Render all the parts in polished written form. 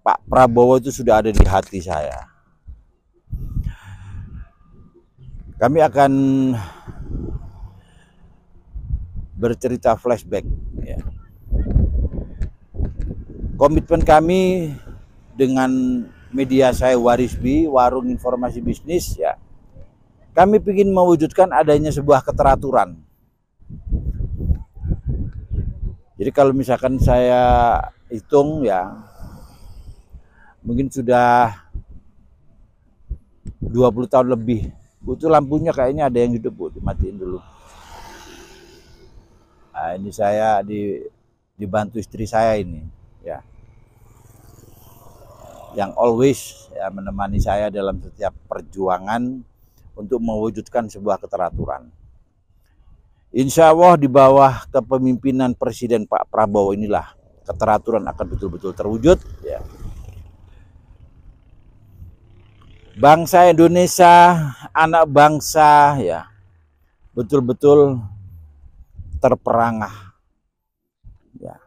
Pak Prabowo itu sudah ada di hati saya. Kami akan bercerita flashback. Ya. Komitmen kami dengan media saya Warisbi, Warung Informasi Bisnis, ya, kami ingin mewujudkan adanya sebuah keteraturan. Jadi kalau misalkan saya hitung, ya, mungkin sudah 20 tahun lebih. Itu lampunya kayaknya ada yang hidup, Bu, dimatiin dulu. Nah, ini saya dibantu istri saya ini, ya, yang always ya menemani saya dalam setiap perjuangan untuk mewujudkan sebuah keteraturan. Insya Allah di bawah kepemimpinan Presiden Pak Prabowo inilah keteraturan akan betul-betul terwujud. Ya. Bangsa Indonesia, anak bangsa, ya, betul-betul terperangah. Ya.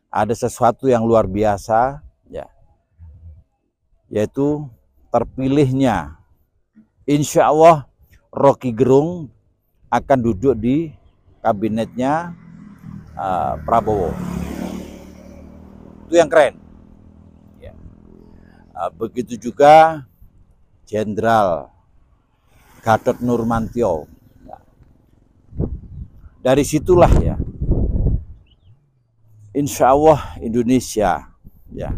Ada sesuatu yang luar biasa, ya, yaitu terpilihnya, insya Allah, Rocky Gerung akan duduk di kabinetnya Prabowo. Itu yang keren. Ya. Begitu juga Jenderal Gatot Nurmantio. Ya. Dari situlah, ya, insya Allah Indonesia, ya,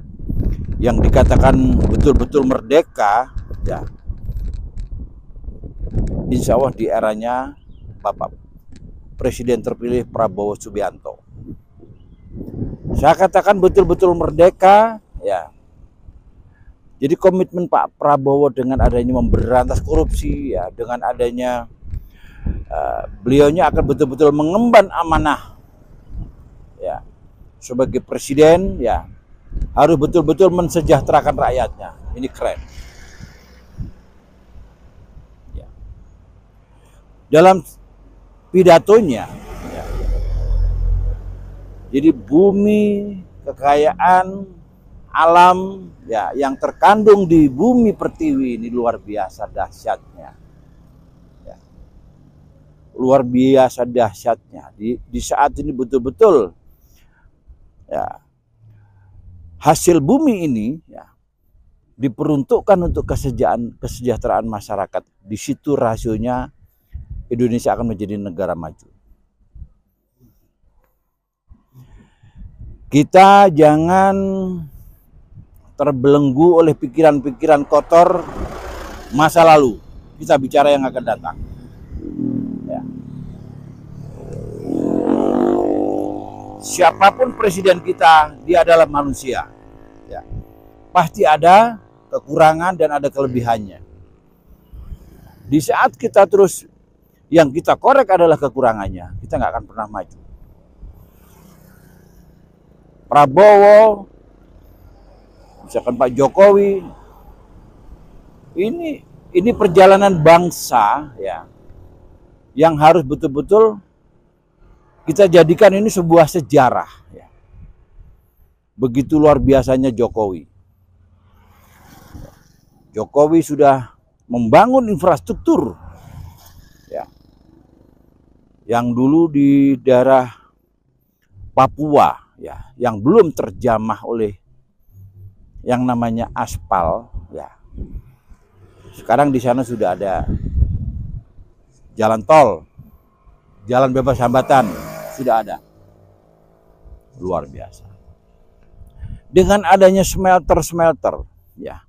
yang dikatakan betul-betul merdeka, ya, insya Allah di eranya Bapak Presiden terpilih Prabowo Subianto. Saya katakan betul-betul merdeka, ya. Jadi komitmen Pak Prabowo dengan adanya memberantas korupsi, ya, dengan adanya beliaunya akan betul-betul mengemban amanah, ya, sebagai presiden, ya, harus betul-betul mensejahterakan rakyatnya. Ini keren. Ya. Dalam pidatonya, ya, jadi bumi, kekayaan alam, ya, yang terkandung di bumi pertiwi ini luar biasa dahsyatnya. Ya. Luar biasa dahsyatnya. Di saat ini betul-betul, ya, hasil bumi ini, ya, diperuntukkan untuk kesejahteraan masyarakat. Di situ rasionya Indonesia akan menjadi negara maju. Kita jangan terbelenggu oleh pikiran-pikiran kotor masa lalu. Kita bicara yang akan datang. Ya. Siapapun presiden kita, dia adalah manusia. Ya. Pasti ada kekurangan dan ada kelebihannya. Di saat kita terus yang kita korek adalah kekurangannya, kita nggak akan pernah maju. Prabowo, misalkan Pak Jokowi, ini perjalanan bangsa, ya, yang harus betul-betul kita jadikan ini sebuah sejarah. Ya. Begitu luar biasanya Jokowi. Jokowi sudah membangun infrastruktur, ya, yang dulu di daerah Papua, ya, yang belum terjamah oleh yang namanya aspal, ya. Sekarang di sana sudah ada jalan tol, jalan bebas hambatan, sudah ada. Luar biasa. Dengan adanya smelter, ya,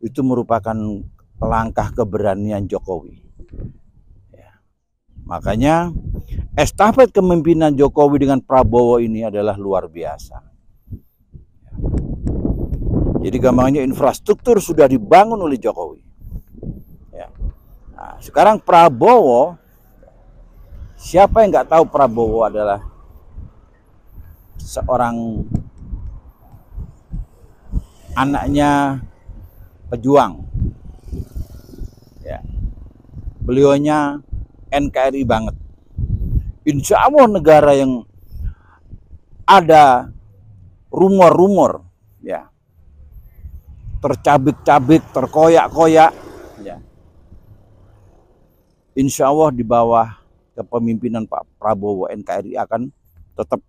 itu merupakan langkah keberanian Jokowi. Ya. Makanya estafet kepemimpinan Jokowi dengan Prabowo ini adalah luar biasa. Jadi gampangnya infrastruktur sudah dibangun oleh Jokowi. Ya. Nah, sekarang Prabowo, siapa yang nggak tahu Prabowo adalah seorang anaknya pejuang. Ya. Beliaunya NKRI banget. Insya Allah negara yang ada rumor-rumor, ya, tercabik-cabik, terkoyak-koyak, ya. Insya Allah di bawah kepemimpinan Pak Prabowo, NKRI akan tetap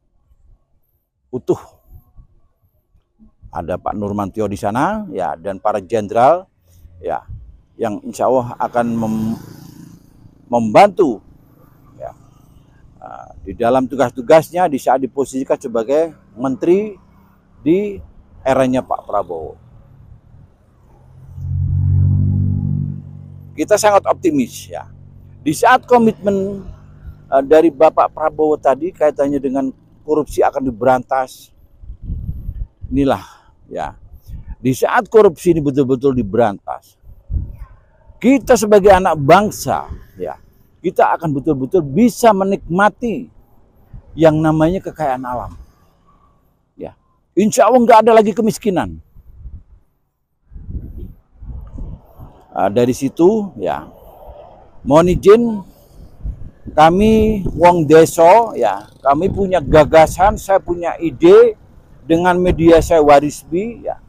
utuh. Ada Pak Nurmantio di sana, ya, dan para jenderal, ya, yang insya Allah akan membantu, ya, di dalam tugas-tugasnya di saat diposisikan sebagai menteri di eranya Pak Prabowo. Kita sangat optimis, ya. Di saat komitmen dari Bapak Prabowo tadi kaitannya dengan korupsi akan diberantas, inilah, ya, di saat korupsi ini betul-betul diberantas, kita sebagai anak bangsa, ya, kita akan betul-betul bisa menikmati yang namanya kekayaan alam, ya. Insya Allah nggak ada lagi kemiskinan. Dari situ, ya, mohon izin, kami wong deso, ya, kami punya gagasan, saya punya ide dengan media saya Warisbi, ya.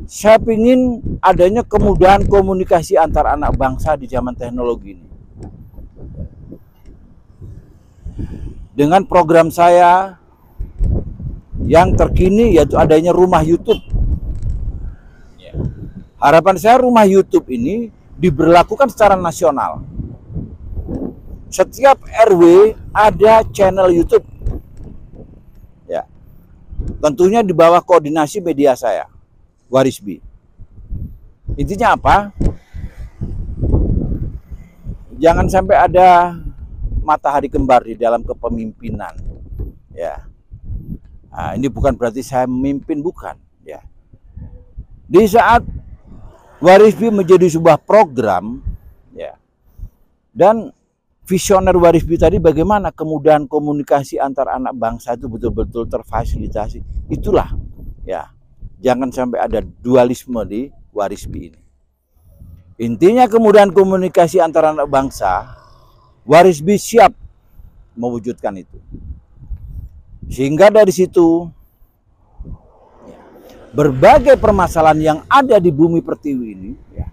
Saya ingin adanya kemudahan komunikasi antar anak bangsa di zaman teknologi ini. Dengan program saya yang terkini yaitu adanya rumah YouTube. Harapan saya rumah YouTube ini diberlakukan secara nasional. Setiap RW ada channel YouTube, ya. Tentunya di bawah koordinasi media saya, Warisbi. Intinya apa? Jangan sampai ada matahari kembar di dalam kepemimpinan, ya. Nah, ini bukan berarti saya memimpin, bukan, ya. Di saat Warisbi menjadi sebuah program, ya, dan visioner Warisbi tadi bagaimana kemudahan komunikasi antar anak bangsa itu betul-betul terfasilitasi. Itulah, ya, jangan sampai ada dualisme di Warisbi ini. Intinya kemudahan komunikasi antar anak bangsa, Warisbi siap mewujudkan itu. Sehingga dari situ berbagai permasalahan yang ada di bumi pertiwi ini, ya,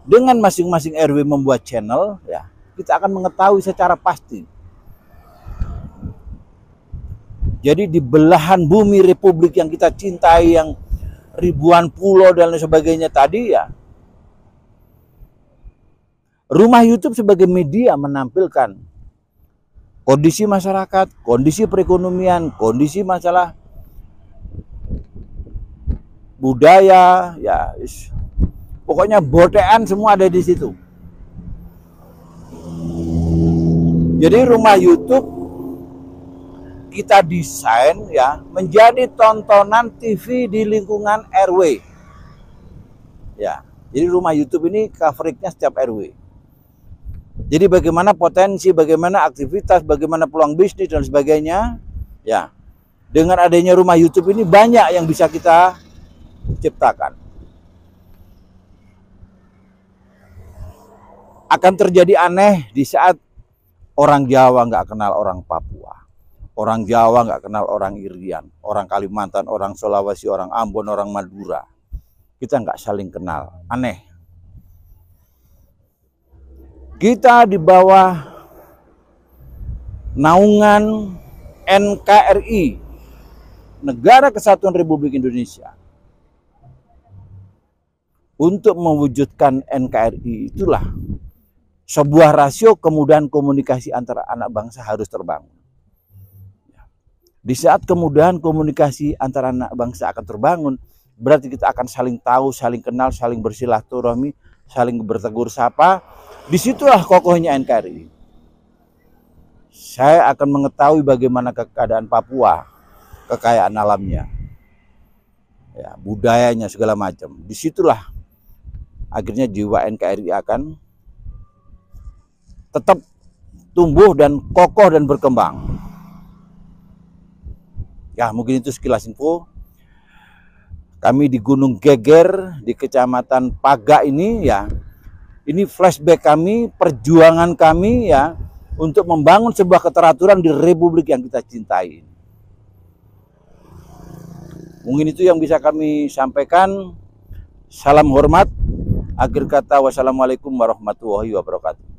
dengan masing-masing RW membuat channel, ya, kita akan mengetahui secara pasti. Jadi di belahan bumi Republik yang kita cintai, yang ribuan pulau dan lain sebagainya tadi, ya, rumah YouTube sebagai media menampilkan kondisi masyarakat, kondisi perekonomian, kondisi masalah budaya, ya, pokoknya botean semua ada di situ. Jadi rumah YouTube kita desain, ya, menjadi tontonan TV di lingkungan RW. Ya, jadi rumah YouTube ini coveragenya setiap RW. Jadi bagaimana potensi, bagaimana aktivitas, bagaimana peluang bisnis dan sebagainya, ya. Dengan adanya rumah YouTube ini banyak yang bisa kita ciptakan. Akan terjadi aneh di saat orang Jawa nggak kenal orang Papua, orang Jawa nggak kenal orang Irian, orang Kalimantan, orang Sulawesi, orang Ambon, orang Madura. Kita nggak saling kenal, aneh. Kita di bawah naungan NKRI, Negara Kesatuan Republik Indonesia. Untuk mewujudkan NKRI itulah sebuah rasio kemudahan komunikasi antara anak bangsa harus terbangun. Di saat kemudahan komunikasi antara anak bangsa akan terbangun, berarti kita akan saling tahu, saling kenal, saling bersilaturahmi, saling bertegur sapa. Disitulah kokohnya NKRI. Saya akan mengetahui bagaimana keadaan Papua, kekayaan alamnya, ya, budayanya segala macam. Disitulah akhirnya jiwa NKRI akan tetap tumbuh dan kokoh dan berkembang. Ya, mungkin itu sekilas info. Kami di Gunung Geger, di Kecamatan Paga ini, ya, ini flashback kami, perjuangan kami, ya, untuk membangun sebuah keteraturan di Republik yang kita cintai. Mungkin itu yang bisa kami sampaikan. Salam hormat. Akhir kata, wassalamualaikum warahmatullahi wabarakatuh.